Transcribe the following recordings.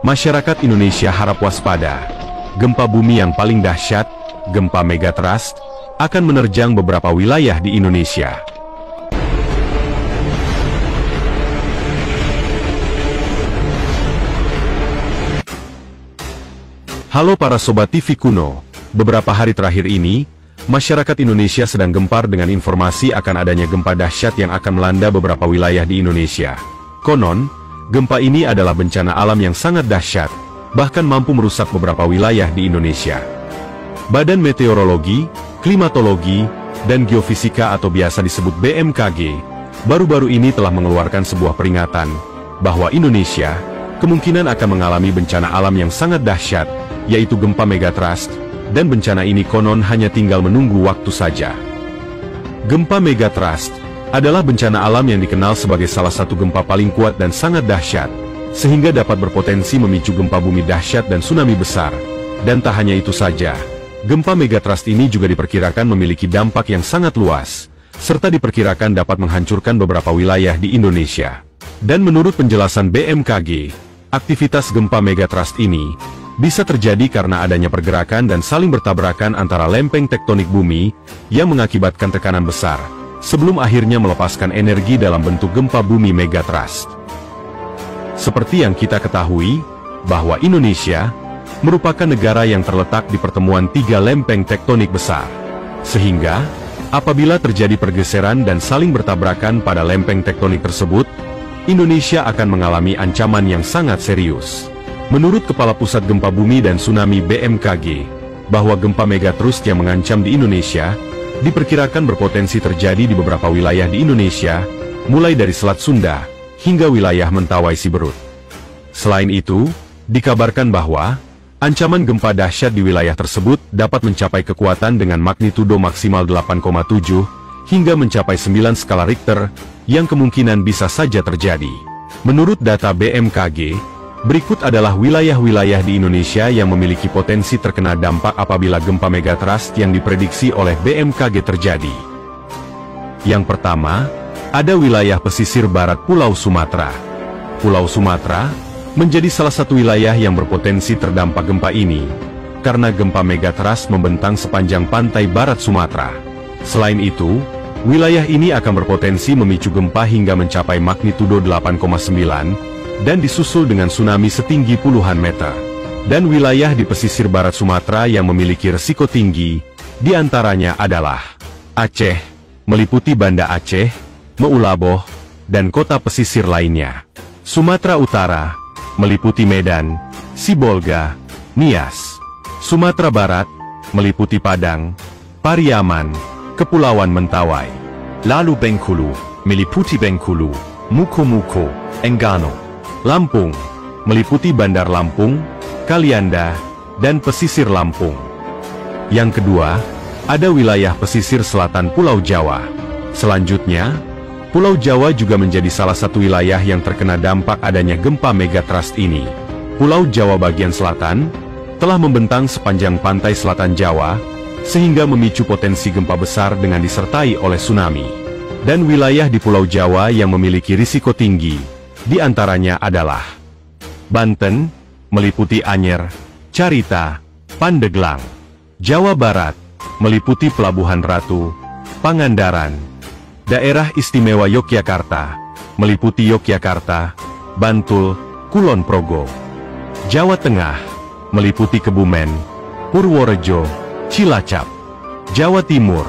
Masyarakat Indonesia harap waspada. Gempa bumi yang paling dahsyat, gempa megatrust, akan menerjang beberapa wilayah di Indonesia. Halo para Sobat TV Kuno, beberapa hari terakhir ini, masyarakat Indonesia sedang gempar dengan informasi akan adanya gempa dahsyat yang akan melanda beberapa wilayah di Indonesia. Konon, gempa ini adalah bencana alam yang sangat dahsyat, bahkan mampu merusak beberapa wilayah di Indonesia. Badan Meteorologi, Klimatologi, dan Geofisika atau biasa disebut BMKG, baru-baru ini telah mengeluarkan sebuah peringatan, bahwa Indonesia kemungkinan akan mengalami bencana alam yang sangat dahsyat, yaitu gempa megatrust, dan bencana ini konon hanya tinggal menunggu waktu saja. Gempa megatrust adalah bencana alam yang dikenal sebagai salah satu gempa paling kuat dan sangat dahsyat, sehingga dapat berpotensi memicu gempa bumi dahsyat dan tsunami besar. Dan tak hanya itu saja, gempa megatrust ini juga diperkirakan memiliki dampak yang sangat luas, serta diperkirakan dapat menghancurkan beberapa wilayah di Indonesia. Dan menurut penjelasan BMKG, aktivitas gempa megatrust ini bisa terjadi karena adanya pergerakan dan saling bertabrakan antara lempeng tektonik bumi yang mengakibatkan tekanan besar, sebelum akhirnya melepaskan energi dalam bentuk gempa bumi megatrust. Seperti yang kita ketahui, bahwa Indonesia merupakan negara yang terletak di pertemuan tiga lempeng tektonik besar. Sehingga, apabila terjadi pergeseran dan saling bertabrakan pada lempeng tektonik tersebut, Indonesia akan mengalami ancaman yang sangat serius. Menurut Kepala Pusat Gempa Bumi dan Tsunami BMKG, bahwa gempa megatrust yang mengancam di Indonesia diperkirakan berpotensi terjadi di beberapa wilayah di Indonesia, mulai dari Selat Sunda hingga wilayah Mentawai Siberut. Selain itu, dikabarkan bahwa ancaman gempa dahsyat di wilayah tersebut dapat mencapai kekuatan dengan magnitudo maksimal 8,7 hingga mencapai 9 skala Richter, yang kemungkinan bisa saja terjadi. Menurut data BMKG, berikut adalah wilayah-wilayah di Indonesia yang memiliki potensi terkena dampak apabila gempa megatrust yang diprediksi oleh BMKG terjadi. Yang pertama, ada wilayah pesisir barat Pulau Sumatera. Pulau Sumatera menjadi salah satu wilayah yang berpotensi terdampak gempa ini, karena gempa megatrust membentang sepanjang pantai barat Sumatera. Selain itu, wilayah ini akan berpotensi memicu gempa hingga mencapai magnitudo 8,9, dan disusul dengan tsunami setinggi puluhan meter. Dan wilayah di pesisir barat Sumatera yang memiliki risiko tinggi, diantaranya adalah Aceh, meliputi Banda Aceh, Meulaboh, dan kota pesisir lainnya. Sumatera Utara, meliputi Medan, Sibolga, Nias. Sumatera Barat, meliputi Padang, Pariaman, Kepulauan Mentawai. Lalu Bengkulu, meliputi Bengkulu, Muko-Muko, Enggano. Lampung, meliputi Bandar Lampung, Kalianda, dan pesisir Lampung. Yang kedua, ada wilayah pesisir selatan Pulau Jawa. Selanjutnya, Pulau Jawa juga menjadi salah satu wilayah yang terkena dampak adanya gempa megatrust ini. Pulau Jawa bagian selatan telah membentang sepanjang pantai selatan Jawa, sehingga memicu potensi gempa besar dengan disertai oleh tsunami. Dan wilayah di Pulau Jawa yang memiliki risiko tinggi, di antaranya adalah Banten, meliputi Anyer, Carita, Pandeglang. Jawa Barat, meliputi Pelabuhan Ratu, Pangandaran. Daerah Istimewa Yogyakarta, meliputi Yogyakarta, Bantul, Kulon Progo. Jawa Tengah, meliputi Kebumen, Purworejo, Cilacap. Jawa Timur,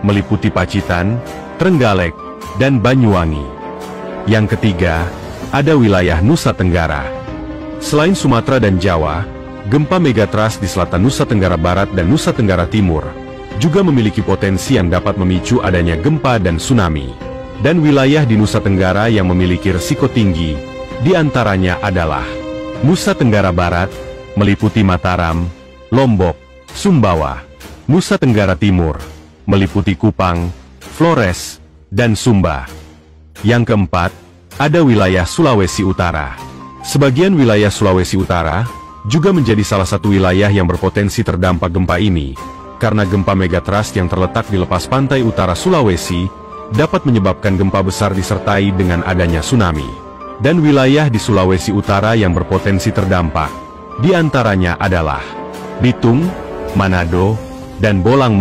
meliputi Pacitan, Trenggalek, dan Banyuwangi. Yang ketiga, ada wilayah Nusa Tenggara. Selain Sumatera dan Jawa, gempa megatrust di selatan Nusa Tenggara Barat dan Nusa Tenggara Timur juga memiliki potensi yang dapat memicu adanya gempa dan tsunami. Dan wilayah di Nusa Tenggara yang memiliki risiko tinggi, di antaranya adalah Nusa Tenggara Barat, meliputi Mataram, Lombok, Sumbawa. Nusa Tenggara Timur, meliputi Kupang, Flores, dan Sumba. Yang keempat, ada wilayah Sulawesi Utara. Sebagian wilayah Sulawesi Utara juga menjadi salah satu wilayah yang berpotensi terdampak gempa ini, karena gempa megatrust yang terletak di lepas pantai utara Sulawesi dapat menyebabkan gempa besar disertai dengan adanya tsunami. dan wilayah di Sulawesi Utara yang berpotensi terdampak. Di antaranya adalah Bitung, Manado, dan Bolang.